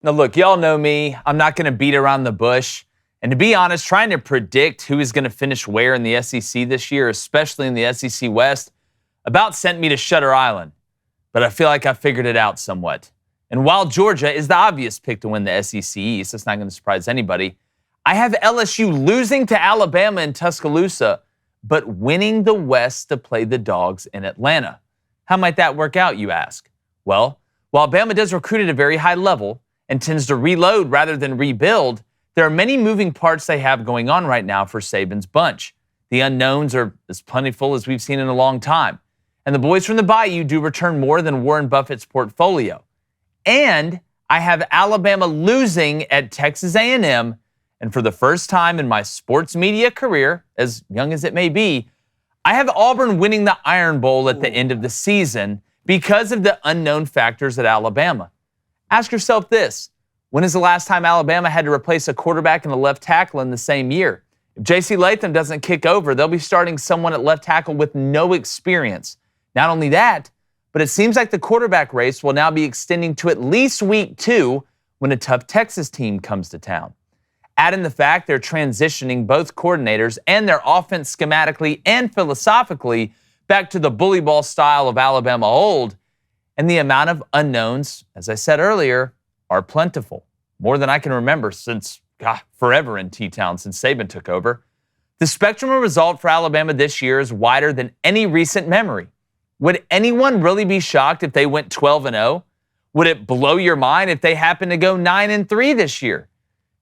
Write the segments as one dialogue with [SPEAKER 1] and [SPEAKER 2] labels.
[SPEAKER 1] Now, look, y'all know me. I'm not going to beat around the bush. And to be honest, trying to predict who is going to finish where in the SEC this year, especially in the SEC West, about sent me to Shutter Island. But I feel like I figured it out somewhat. And while Georgia is the obvious pick to win the SEC East, that's not going to surprise anybody, I have LSU losing to Alabama in Tuscaloosa, but winning the West to play the Dogs in Atlanta. How might that work out, you ask? Well, while Bama does recruit at a very high level and tends to reload rather than rebuild, there are many moving parts they have going on right now for Saban's bunch. The unknowns are as plentiful as we've seen in a long time. And the boys from the Bayou do return more than Warren Buffett's portfolio. And I have Alabama losing at Texas A&M. And for the first time in my sports media career, as young as it may be, I have Auburn winning the Iron Bowl at the end of the season because of the unknown factors at Alabama. Ask yourself this. When is the last time Alabama had to replace a quarterback and a left tackle in the same year? If J.C. Latham doesn't kick over, they'll be starting someone at left tackle with no experience. Not only that, but it seems like the quarterback race will now be extending to at least week 2 when a tough Texas team comes to town. Add in the fact they're transitioning both coordinators and their offense schematically and philosophically back to the bully ball style of Alabama old, and the amount of unknowns, as I said earlier, are plentiful. More than I can remember since, forever in T-Town since Saban took over. The spectrum of result for Alabama this year is wider than any recent memory. Would anyone really be shocked if they went 12-0? Would it blow your mind if they happen to go 9-3 this year?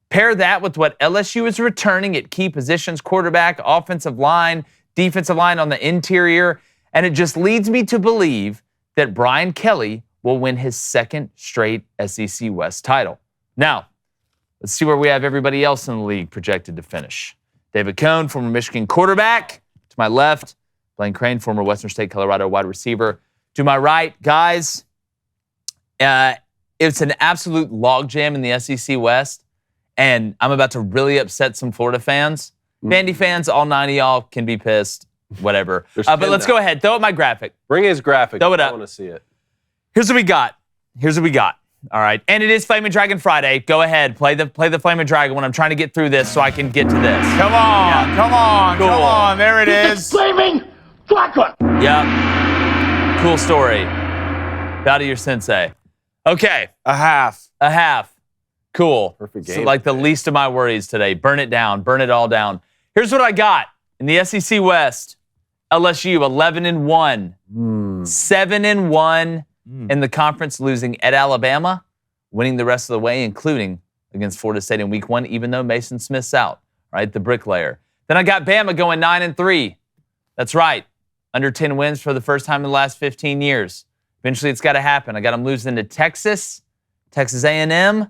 [SPEAKER 1] Pair that with what LSU is returning at key positions, quarterback, offensive line, defensive line on the interior, and it just leads me to believe that Brian Kelly will win his second straight SEC West title. Now, let's see where we have everybody else in the league projected to finish. David Cohn, former Michigan quarterback. To my left, Blaine Crane, former Western State, Colorado wide receiver. To my right, guys, it's an absolute logjam in the SEC West, and I'm about to really upset some Florida fans. Vandy fans, all 9 of y'all can be pissed, whatever. But let's go ahead. Throw up my graphic.
[SPEAKER 2] Bring his graphic.
[SPEAKER 1] Throw it up.
[SPEAKER 2] I want to see it.
[SPEAKER 1] Here's what we got. All right. And it is Flaming Dragon Friday. Go ahead. Play the Flaming Dragon when I'm trying to get through this so I can get to this.
[SPEAKER 3] Come on. There it is.
[SPEAKER 4] Flaming Dragon.
[SPEAKER 1] Yep. Cool story. Bow to your sensei. Okay.
[SPEAKER 3] A half.
[SPEAKER 1] Cool.
[SPEAKER 2] Perfect game.
[SPEAKER 1] So like the least of my worries today. Burn it down. Burn it all down. Here's what I got in the SEC West. LSU 11-1. 7-1 in the conference, losing at Alabama, winning the rest of the way, including against Florida State in week 1, even though Mason Smith's out, right? The bricklayer. Then I got Bama going 9-3. That's right. Under 10 wins for the first time in the last 15 years. Eventually, it's got to happen. I got them losing to Texas A&M,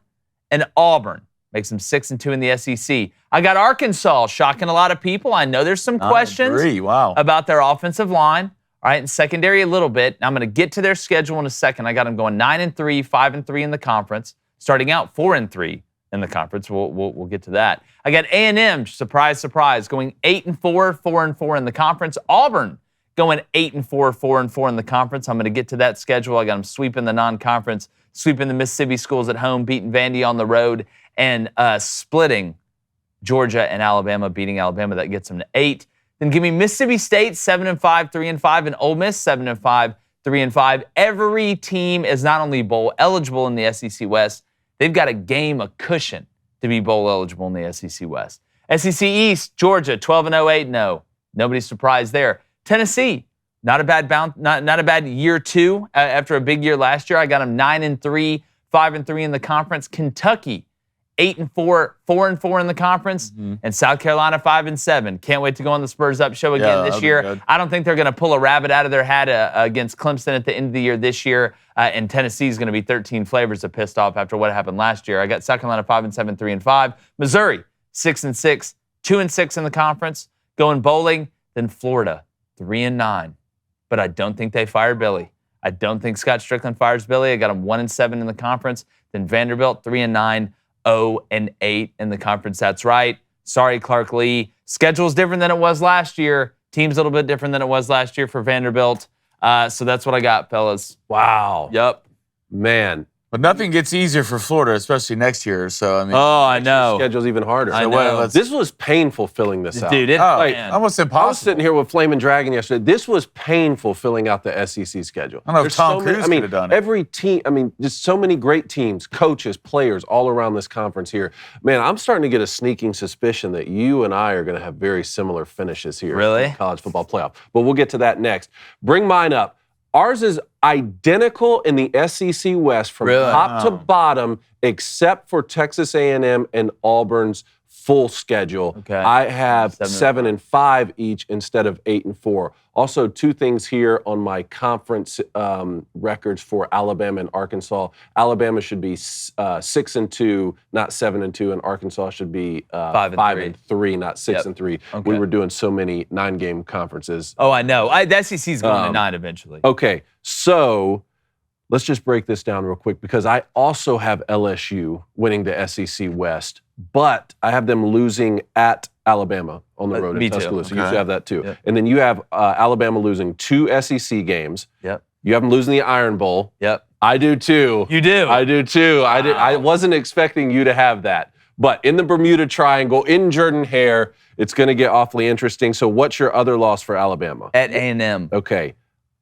[SPEAKER 1] and Auburn. Makes them 6-2 in the SEC. I got Arkansas, shocking a lot of people. I know there's some questions about their offensive line. All right, and secondary a little bit. Now I'm going to get to their schedule in a second. I got them going 9-3, 5-3 in the conference, starting out 4-3 in the conference. We'll get to that. I got A&M, surprise, going 8-4, 4-4 in the conference. Auburn going 8-4, 4-4 in the conference. I'm going to get to that schedule. I got them sweeping the non-conference, sweeping the Mississippi schools at home, beating Vandy on the road, and splitting Georgia and Alabama, beating Alabama. That gets them to 8. Then give me Mississippi State 7-5, 3-5, and Ole Miss 7-5, 3-5. Every team is not only bowl eligible in the SEC West, they've got a game, a cushion to be bowl eligible in the SEC West. SEC East, Georgia 12-0, 8-0. Nobody's surprised there. Tennessee, not a bad year 2 after a big year last year. I got them 9-3, 5-3 in the conference. Kentucky 8-4, 4-4 in the conference, and South Carolina 5-7. Can't wait to go on the Spurs Up show again this year. I don't think they're going to pull a rabbit out of their hat against Clemson at the end of the year this year, and Tennessee's going to be 13 flavors of pissed off after what happened last year. I got South Carolina 5-7, 3-5. Missouri 6-6, 2-6 in the conference. Going bowling, then Florida 3-9. But I don't think they fired Billy. I don't think Scott Strickland fires Billy. I got them 1-7 in the conference. Then Vanderbilt 3-9. 0-8 in the conference. That's right. Sorry, Clark Lee. Schedule's different than it was last year. Team's a little bit different than it was last year for Vanderbilt. So that's what I got, fellas.
[SPEAKER 2] Wow.
[SPEAKER 1] Yep.
[SPEAKER 2] Man,
[SPEAKER 3] But nothing gets easier for Florida, especially next year. So, I mean.
[SPEAKER 1] Oh, I know.
[SPEAKER 2] Schedule's even harder.
[SPEAKER 1] I
[SPEAKER 2] So
[SPEAKER 1] know.
[SPEAKER 2] this was painful filling this out.
[SPEAKER 1] Dude,
[SPEAKER 3] Almost impossible.
[SPEAKER 2] I was sitting here with Flamin' Dragon yesterday. This was painful filling out the SEC schedule.
[SPEAKER 3] I don't know if Tom Cruise could have done it.
[SPEAKER 2] Every team, just so many great teams, coaches, players all around this conference here. Man, I'm starting to get a sneaking suspicion that you and I are going to have very similar finishes here.
[SPEAKER 1] Really?
[SPEAKER 2] In the college football playoff. But we'll get to that next. Bring mine up. Ours is identical in the SEC West from top to bottom, except for Texas A&M and Auburn's full schedule.
[SPEAKER 1] Okay.
[SPEAKER 2] I have 7 and 5 each instead of 8 and 4. Also, 2 things here on my conference records for Alabama and Arkansas. Alabama should be 6 and 2, not 7 and 2, and Arkansas should be 5 and 3, not 6 and 3.
[SPEAKER 1] Okay.
[SPEAKER 2] We were doing so many 9-game conferences.
[SPEAKER 1] Oh, I know. The SEC's going to 9 eventually.
[SPEAKER 2] Okay, so let's just break this down real quick because I also have LSU winning the SEC West, but I have them losing at Alabama on the road in Tuscaloosa. You should have that too.
[SPEAKER 1] Yep.
[SPEAKER 2] And then you have Alabama losing 2 SEC games.
[SPEAKER 1] Yep.
[SPEAKER 2] You have them losing the Iron Bowl.
[SPEAKER 1] Yep.
[SPEAKER 2] I do too.
[SPEAKER 1] You do?
[SPEAKER 2] I do too.
[SPEAKER 1] Wow.
[SPEAKER 2] I wasn't expecting you to have that. But in the Bermuda Triangle, in Jordan-Hare, it's going to get awfully interesting. So what's your other loss for Alabama?
[SPEAKER 1] At A&M.
[SPEAKER 2] Okay.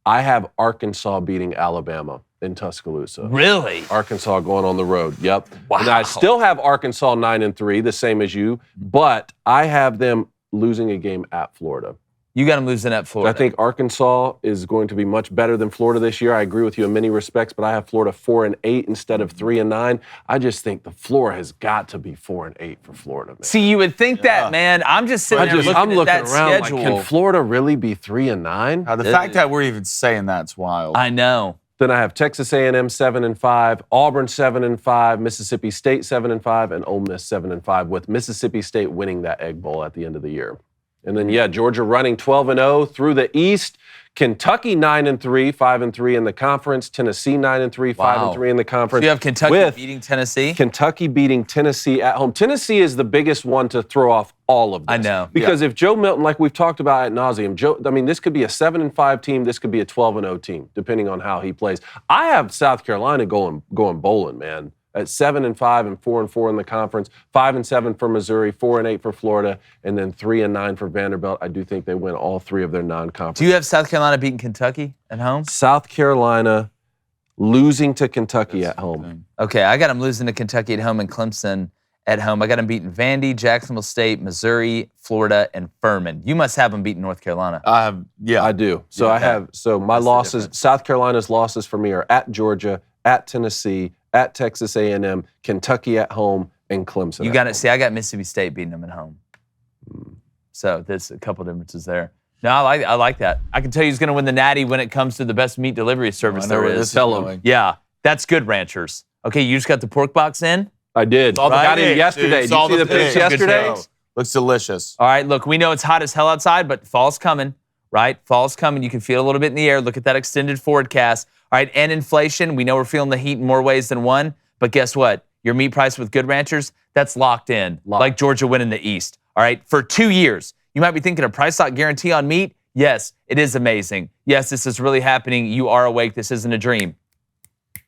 [SPEAKER 2] I have Arkansas beating Alabama in Tuscaloosa.
[SPEAKER 1] Really?
[SPEAKER 2] Arkansas going on the road. Yep.
[SPEAKER 1] Wow.
[SPEAKER 2] And I still have Arkansas 9 and 3, the same as you, but I have them losing a game at Florida.
[SPEAKER 1] You got them losing at Florida.
[SPEAKER 2] I think Arkansas is going to be much better than Florida this year. I agree with you in many respects, but I have Florida 4 and 8 instead of 3 and 9. I just think the floor has got to be 4 and 8 for Florida, man.
[SPEAKER 1] See, you would think that, man. I'm just sitting there looking at that
[SPEAKER 2] around
[SPEAKER 1] schedule.
[SPEAKER 2] like, can Florida really be 3 and 9?
[SPEAKER 3] The fact that we're even saying that's wild.
[SPEAKER 1] I know.
[SPEAKER 2] Then I have Texas A&M 7 and 5, Auburn 7 and 5, Mississippi State 7 and 5, and Ole Miss 7 and 5, with Mississippi State winning that Egg Bowl at the end of the year. And then, Georgia running 12 and 0 through the East. Kentucky 9 and 3, 5 and 3 in the conference. Tennessee 9 and 3, 5 and 3 in the conference.
[SPEAKER 1] So you have Kentucky beating Tennessee?
[SPEAKER 2] Kentucky beating Tennessee at home. Tennessee is the biggest one to throw off all of this.
[SPEAKER 1] I know.
[SPEAKER 2] Because if Joe Milton, like we've talked about ad nauseum, this could be a 7 and 5 team. This could be a 12 and 0 team, depending on how he plays. I have South Carolina going bowling, man. At 7 and 5 and 4 and 4 in the conference, 5 and 7 for Missouri, 4 and 8 for Florida, and then 3 and 9 for Vanderbilt. I do think they win all 3 of their non-conference.
[SPEAKER 1] Do you have South Carolina beating Kentucky at home?
[SPEAKER 2] South Carolina losing to Kentucky at home.
[SPEAKER 1] Okay, I got them losing to Kentucky at home and Clemson at home. I got them beating Vandy, Jacksonville State, Missouri, Florida, and Furman. You must have them beating North Carolina.
[SPEAKER 2] I do. So my losses, South Carolina's losses for me are at Georgia, at Tennessee, at Texas A&M, Kentucky at home, and Clemson.
[SPEAKER 1] You got it. See, I got Mississippi State beating them at home. So there's a couple differences there. No, I like that. I can tell you who's going to win the Natty when it comes to the best meat delivery service there is.
[SPEAKER 2] Tell them.
[SPEAKER 1] Yeah, that's Good Ranchers. Okay, you just got the pork box in?
[SPEAKER 2] I did. Got in yesterday. Did you see the pics yesterday?
[SPEAKER 3] Looks delicious.
[SPEAKER 1] All right, look, we know it's hot as hell outside, but fall's coming, right? Fall's coming. You can feel a little bit in the air. Look at that extended forecast. All right, and inflation. We know we're feeling the heat in more ways than one, but guess what? Your meat price with Good Ranchers, that's locked in, like Georgia winning the East. All right, for 2 years. You might be thinking a price lock guarantee on meat. Yes, it is amazing. Yes, this is really happening. You are awake. This isn't a dream.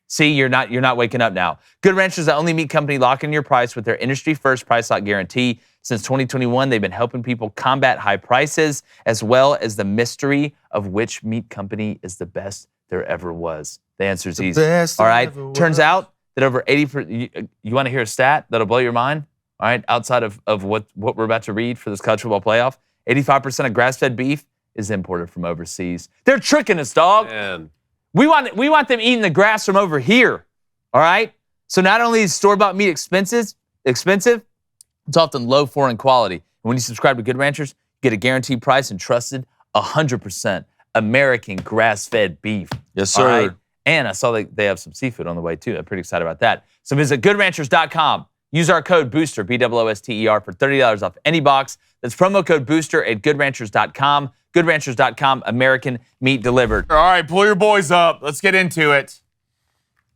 [SPEAKER 1] See, you're not waking up now. Good Ranchers is the only meat company locking your price with their industry-first price lock guarantee. Since 2021, they've been helping people combat high prices, as well as the mystery of which meat company is the best there ever was. The answer is easy. All right. Turns out that over 80%. You want to hear a stat that'll blow your mind? All right. Outside of what we're about to read for this college football playoff, 85% of grass-fed beef is imported from overseas. They're tricking us, dog.
[SPEAKER 2] Man.
[SPEAKER 1] We want them eating the grass from over here. All right. So not only is store-bought meat expensive, it's often low foreign quality. And when you subscribe to Good Ranchers, you get a guaranteed price and trusted 100% American grass-fed beef.
[SPEAKER 3] Yes, sir.
[SPEAKER 1] All right? And I saw they have some seafood on the way, too. I'm pretty excited about that. So visit goodranchers.com. Use our code BOOSTER, BOOSTER, for $30 off any box. That's promo code BOOSTER at goodranchers.com. Goodranchers.com, American meat delivered.
[SPEAKER 3] All right, pull your boys up. Let's get into it.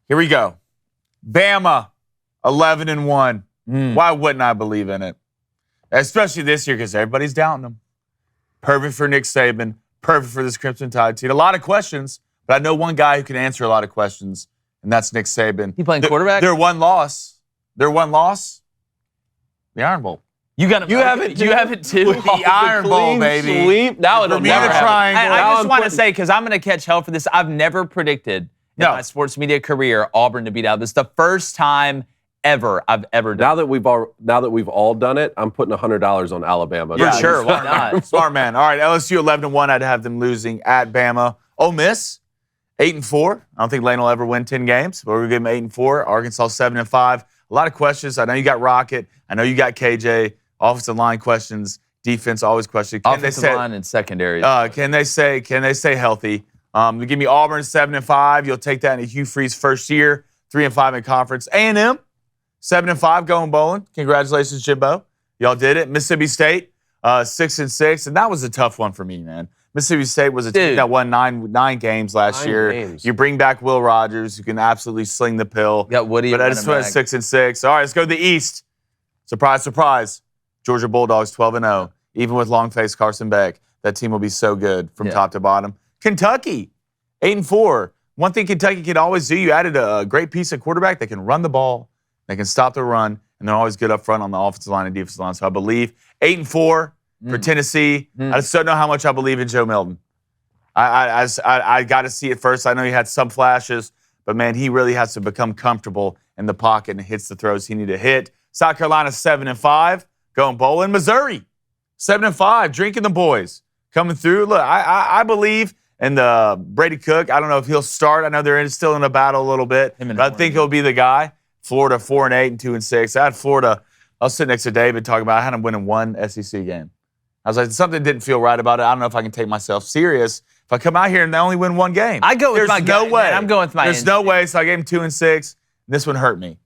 [SPEAKER 3] Here we go. Bama, 11 and 1. Why wouldn't I believe in it? Especially this year because everybody's doubting them. Perfect for Nick Saban. Perfect for this Crimson Tide team. A lot of questions, but I know one guy who can answer a lot of questions, and that's Nick Saban.
[SPEAKER 1] He playing quarterback?
[SPEAKER 3] Their one loss. The Iron Bowl.
[SPEAKER 1] You got him.
[SPEAKER 2] You have it too.
[SPEAKER 1] You have it too.
[SPEAKER 3] The Iron Bowl, baby.
[SPEAKER 2] Sweep. Now it'll
[SPEAKER 3] Bermuda
[SPEAKER 2] never happen.
[SPEAKER 3] Triangle.
[SPEAKER 1] I just want to say, because I'm going to catch hell for this, I've never predicted in
[SPEAKER 3] No.
[SPEAKER 1] my sports media career Auburn to beat Alabama. This is the first time ever I've ever done
[SPEAKER 2] Now that we've all done it, I'm putting $100 on Alabama.
[SPEAKER 1] it. For sure, why not?
[SPEAKER 3] Smart man. All right, LSU 11-1. I'd have them losing at Bama. Ole Miss 8-4. I don't think Lane will ever win 10 games, but we're gonna give them 8-4. Arkansas 7-5. A lot of questions. I know you got Rocket. I know you got KJ. Offensive line questions. Defense always questions.
[SPEAKER 1] Offensive line and secondary.
[SPEAKER 3] Can they stay healthy? You give me Auburn 7-5. You'll take that in Hugh Freeze's first year. 3-5 in conference. A&M 7-5 going bowling. Congratulations, Jimbo. Y'all did it. Mississippi State 6-6, and that was a tough one for me, man. Mississippi State was a team that won nine games last year.
[SPEAKER 2] Games.
[SPEAKER 3] You bring back Will Rogers, who can absolutely sling the pill.
[SPEAKER 1] You got Woody.
[SPEAKER 3] But I just went 6-6. All right, let's go to the East. Surprise, surprise. Georgia Bulldogs 12-0. Even with long-faced Carson Beck, that team will be so good from top to bottom. Kentucky 8-4. One thing Kentucky can always do, you added a great piece of quarterback. They can run the ball. They can stop the run, and they're always good up front on the offensive line and defensive line. So I believe 8-4 for Tennessee. I just don't know how much I believe in Joe Milton. I got to see it first. I know he had some flashes, but, man, he really has to become comfortable in the pocket and hits the throws he needed to hit. South Carolina 7-5, going bowling. Missouri 7-5, drinking the boys. Coming through. Look, I believe in the Brady Cook. I don't know if he'll start. I know they're still in a battle a little bit, but I think he'll be the guy. Florida 4-8 and 2-6. I had Florida. I was sitting next to David talking about I had him winning one SEC game. I was like, something didn't feel right about it. I don't know if I can take myself serious if I come out here and they only win one game.
[SPEAKER 1] I go with my
[SPEAKER 3] no
[SPEAKER 1] gut,
[SPEAKER 3] way.
[SPEAKER 1] man. I'm going with my
[SPEAKER 3] There's
[SPEAKER 1] instinct.
[SPEAKER 3] no way. So I gave him 2-6. This one hurt me.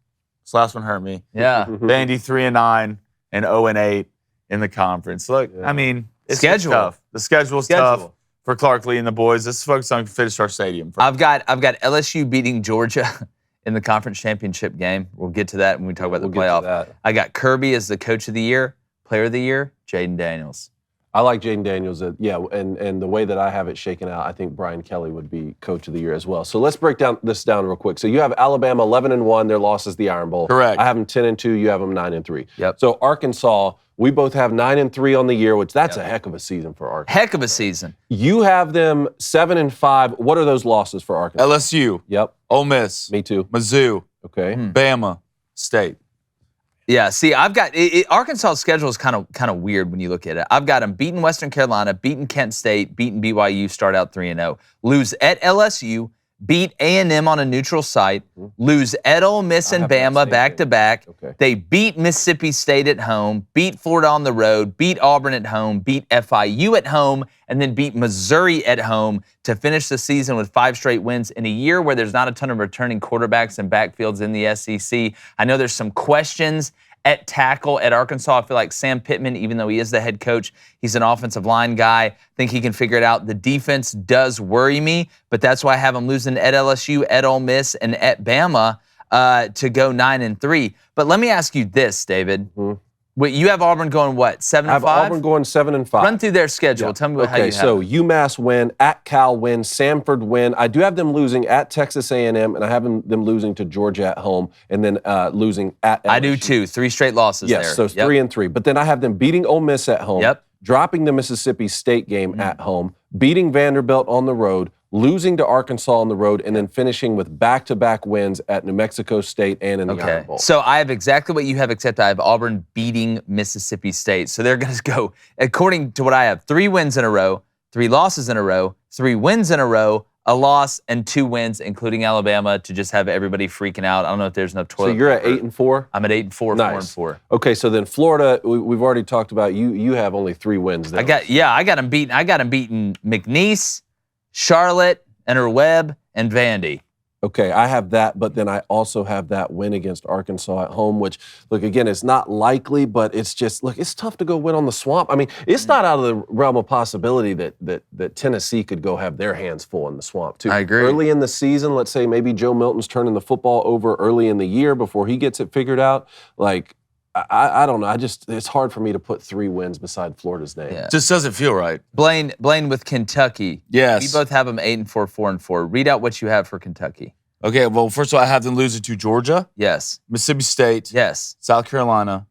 [SPEAKER 3] This last one hurt me.
[SPEAKER 1] Yeah.
[SPEAKER 3] Vandy 3-9 and 0-8 in the conference. Look, I mean, it's
[SPEAKER 1] Schedule.
[SPEAKER 3] tough. The schedule's tough for Clark Lee and the boys. Let's focus on finish our stadium.
[SPEAKER 1] I've got LSU beating Georgia in the conference championship game. We'll get to that when we talk about the playoff. I got Kirby as the coach of the year, player of the year, Jaden Daniels.
[SPEAKER 2] I like Jaden Daniels. And the way that I have it shaken out, I think Brian Kelly would be coach of the year as well. So let's break this down real quick. So you have Alabama 11-1. Their loss is the Iron Bowl.
[SPEAKER 3] Correct.
[SPEAKER 2] I have them 10-2. You have them 9-3.
[SPEAKER 1] Yep.
[SPEAKER 2] So Arkansas, we both have 9-3 on the year, which that's a heck of a season for Arkansas.
[SPEAKER 1] Heck of a season.
[SPEAKER 2] You have them 7-5. What are those losses for Arkansas?
[SPEAKER 3] LSU.
[SPEAKER 2] Yep.
[SPEAKER 3] Ole Miss.
[SPEAKER 2] Me too.
[SPEAKER 3] Mizzou.
[SPEAKER 2] Okay.
[SPEAKER 3] Bama. State.
[SPEAKER 1] Yeah, see, I've got Arkansas' schedule is kind of weird when you look at it. I've got them beating Western Carolina, beating Kent State, beating BYU, start out 3-0, lose at LSU, beat A&M on a neutral site, lose at Ole Miss and Bama back-to-back.
[SPEAKER 2] Okay.
[SPEAKER 1] They beat Mississippi State at home, beat Florida on the road, beat Auburn at home, beat FIU at home, and then beat Missouri at home to finish the season with 5 straight wins in a year where there's not a ton of returning quarterbacks and backfields in the SEC. I know there's some questions at tackle at Arkansas. I feel like Sam Pittman, even though he is the head coach, he's an offensive line guy. I think he can figure it out. The defense does worry me, but that's why I have them losing at LSU, at Ole Miss, and at Bama to go 9-3. But let me ask you this, David. Wait, you have Auburn going what, 7-5?
[SPEAKER 2] I have Auburn going 7-5.
[SPEAKER 1] Run through their schedule. Tell me how you have
[SPEAKER 2] so
[SPEAKER 1] it.
[SPEAKER 2] UMass win, at Cal win, Samford win. I do have them losing at Texas A&M, and I have them losing to Georgia at home, and then losing at LSU.
[SPEAKER 1] I do too. 3 straight losses there.
[SPEAKER 2] Yes, so 3-3. But then I have them beating Ole Miss at home, dropping the Mississippi State game at home, beating Vanderbilt on the road, losing to Arkansas on the road, and then finishing with back-to-back wins at New Mexico State and in the Iron Bowl.
[SPEAKER 1] So I have exactly what you have, except I have Auburn beating Mississippi State. So they're going to go, according to what I have, 3 wins in a row, 3 losses in a row, 3 wins in a row, a loss, and 2 wins, including Alabama, to just have everybody freaking out. I don't know if there's enough toilet.
[SPEAKER 2] So you're at 8-4?
[SPEAKER 1] I'm at 8-4,
[SPEAKER 2] Nice.
[SPEAKER 1] 4-4.
[SPEAKER 2] Okay, so then Florida, we've already talked about, you have only 3 wins there.
[SPEAKER 1] I got them beating McNeese, Charlotte, Enter Webb, and Vandy.
[SPEAKER 2] Okay, I have that, but then I also have that win against Arkansas at home, which, look, again, it's not likely, but it's just, look, it's tough to go win on the Swamp. I mean, it's not out of the realm of possibility that Tennessee could go have their hands full in the Swamp, too.
[SPEAKER 1] I agree.
[SPEAKER 2] Early in the season, let's say maybe Joe Milton's turning the football over early in the year before he gets it figured out. Like, I don't know. It's hard for me to put 3 wins beside Florida's name.
[SPEAKER 1] Yeah.
[SPEAKER 3] Just doesn't feel right.
[SPEAKER 1] Blaine with Kentucky.
[SPEAKER 3] Yes.
[SPEAKER 1] We both have them 8-4, 4-4. Read out what you have for Kentucky.
[SPEAKER 3] Okay, well, first of all, I have them losing to Georgia,
[SPEAKER 1] Yes.
[SPEAKER 3] Mississippi State,
[SPEAKER 1] Yes.
[SPEAKER 3] South Carolina,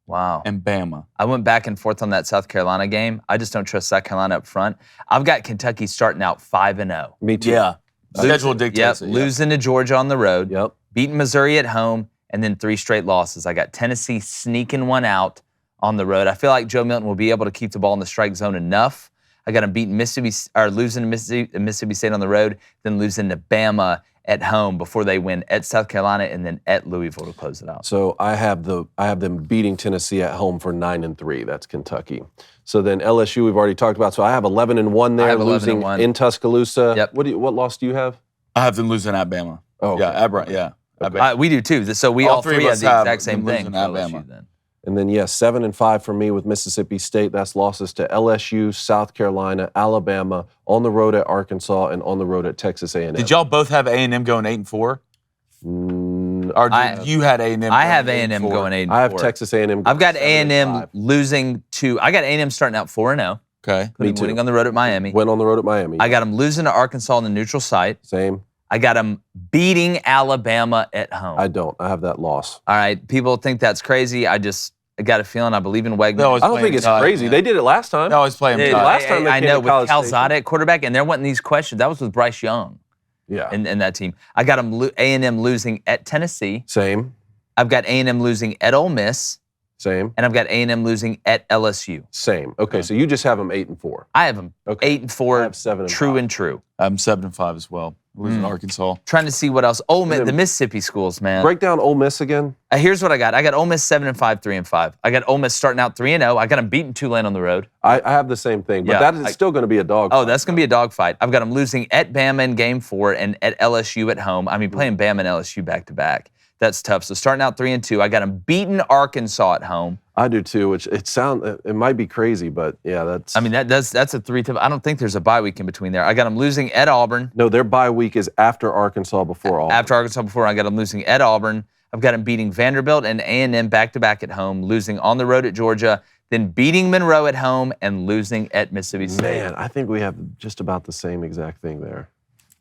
[SPEAKER 1] Wow.
[SPEAKER 3] and Bama.
[SPEAKER 1] I went back and forth on that South Carolina game. I just don't trust South Carolina up front. I've got Kentucky starting out 5-0.
[SPEAKER 2] Me too.
[SPEAKER 3] Yeah. Schedule dictates
[SPEAKER 1] Yep.
[SPEAKER 3] it.
[SPEAKER 1] Losing to Georgia on the road.
[SPEAKER 2] Yep.
[SPEAKER 1] Beating Missouri at home, and then 3 straight losses. I got Tennessee sneaking one out on the road. I feel like Joe Milton will be able to keep the ball in the strike zone enough. I got him beating losing to Mississippi State on the road, then losing to Bama at home before they win at South Carolina and then at Louisville to close it out.
[SPEAKER 2] So I have them beating Tennessee at home for 9-3. That's Kentucky. So then LSU we've already talked about. So I have 11-1 there,
[SPEAKER 1] I have 11-1.
[SPEAKER 2] losing in Tuscaloosa.
[SPEAKER 1] Yep.
[SPEAKER 2] What loss do you have?
[SPEAKER 3] I have them losing at Bama.
[SPEAKER 2] Oh,
[SPEAKER 3] yeah,
[SPEAKER 2] okay.
[SPEAKER 3] at Bama. Yeah. At Bama.
[SPEAKER 1] We do too. So we all three
[SPEAKER 3] of
[SPEAKER 1] have
[SPEAKER 3] us
[SPEAKER 1] the
[SPEAKER 3] have
[SPEAKER 1] exact same
[SPEAKER 3] them
[SPEAKER 1] thing
[SPEAKER 3] losing
[SPEAKER 1] for
[SPEAKER 3] at
[SPEAKER 1] LSU
[SPEAKER 3] Bama.
[SPEAKER 1] then.
[SPEAKER 2] And then, 7-5 for me with Mississippi State. That's losses to LSU, South Carolina, Alabama, on the road at Arkansas, and on the road at Texas A&M.
[SPEAKER 3] Did y'all both have A&M going 8-4? Or did you had A&M?
[SPEAKER 1] I have A&M going 8-4.
[SPEAKER 2] I have Texas A&M.
[SPEAKER 1] I've got
[SPEAKER 2] 7-5.
[SPEAKER 1] A&M losing to. I got A&M starting out 4-0.
[SPEAKER 3] Okay.
[SPEAKER 2] Me too.
[SPEAKER 1] Winning on the road at Miami.
[SPEAKER 2] Went on the road at Miami.
[SPEAKER 1] I got them losing to Arkansas on the neutral site.
[SPEAKER 2] Same.
[SPEAKER 1] I got them beating Alabama at home.
[SPEAKER 2] I don't. I have that loss.
[SPEAKER 1] All right, people think that's crazy. I got a feeling. I believe in Wegman.
[SPEAKER 3] They always
[SPEAKER 2] I don't
[SPEAKER 3] play
[SPEAKER 2] think
[SPEAKER 3] him
[SPEAKER 2] it's
[SPEAKER 3] tight,
[SPEAKER 2] crazy.
[SPEAKER 3] man.
[SPEAKER 2] They did it last time.
[SPEAKER 3] They always play him
[SPEAKER 1] Dude,
[SPEAKER 3] tight.
[SPEAKER 2] last time they
[SPEAKER 1] I
[SPEAKER 2] came
[SPEAKER 1] know
[SPEAKER 2] to
[SPEAKER 1] with
[SPEAKER 2] College
[SPEAKER 1] Cal
[SPEAKER 2] Station.
[SPEAKER 1] Zada at quarterback, and there wasn't these questions. That was with Bryce Young
[SPEAKER 2] Yeah.
[SPEAKER 1] in that team. I got them A&M losing at Tennessee.
[SPEAKER 2] Same.
[SPEAKER 1] I've got A&M losing at Ole Miss,
[SPEAKER 2] Same.
[SPEAKER 1] and I've got A&M losing at LSU.
[SPEAKER 2] Same. Okay, so you just have them 8-4.
[SPEAKER 1] I have them
[SPEAKER 2] Okay.
[SPEAKER 1] 8-4.
[SPEAKER 2] I have 7-5.
[SPEAKER 1] True and true.
[SPEAKER 3] I'm 7-5 as well. Losing to Arkansas.
[SPEAKER 1] Trying to see what else. Ole Miss,
[SPEAKER 2] And then-
[SPEAKER 1] the Mississippi schools, man.
[SPEAKER 2] Break down Ole Miss again.
[SPEAKER 1] Here's what I got. I got Ole Miss 7-5, 3-5. I got Ole Miss starting out 3-0. I got them beating Tulane on the road.
[SPEAKER 2] I have the same thing, but
[SPEAKER 1] Yeah,
[SPEAKER 2] that is still going to be a dog.
[SPEAKER 1] Oh,
[SPEAKER 2] fight.
[SPEAKER 1] that's going to be a dogfight. I've got them losing at Bama in Game 4 and at LSU at home. I mean, playing Bama and LSU back to back. That's tough. So starting out 3-2, I got them beating Arkansas at home.
[SPEAKER 2] I do too. Which it might be crazy, but yeah, that's.
[SPEAKER 1] I mean, that's a 3-2. I don't think there's a bye week in between there. I got them losing at Auburn.
[SPEAKER 2] no, their bye week is after Arkansas, before Auburn.
[SPEAKER 1] After Arkansas before, I got them losing at Auburn. I've got them beating Vanderbilt and A&M back-to-back at home, losing on the road at Georgia, then beating Monroe at home and losing at Mississippi State.
[SPEAKER 2] Man, I think we have just about the same exact thing there.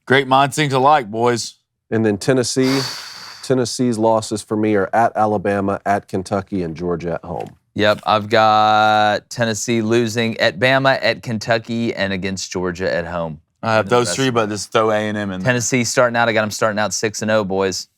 [SPEAKER 3] Great minds think alike, boys.
[SPEAKER 2] And then Tennessee's losses for me are at Alabama, at Kentucky, and Georgia at home.
[SPEAKER 1] Yep, I've got Tennessee losing at Bama, at Kentucky, and against Georgia at home.
[SPEAKER 3] I have those three, but just throw A&M in there.
[SPEAKER 1] Tennessee starting out, I got them starting out 6-0, boys.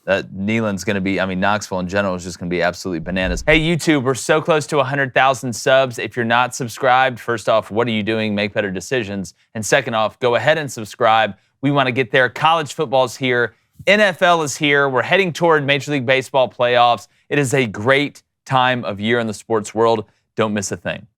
[SPEAKER 1] Neyland's going to be, Knoxville in general is just going to be absolutely bananas. Hey, YouTube, we're so close to 100,000 subs. If you're not subscribed, first off, what are you doing? Make better decisions. And second off, go ahead and subscribe. We want to get there. College football's here. NFL is here. We're heading toward Major League Baseball playoffs. It is a great time of year in the sports world. Don't miss a thing.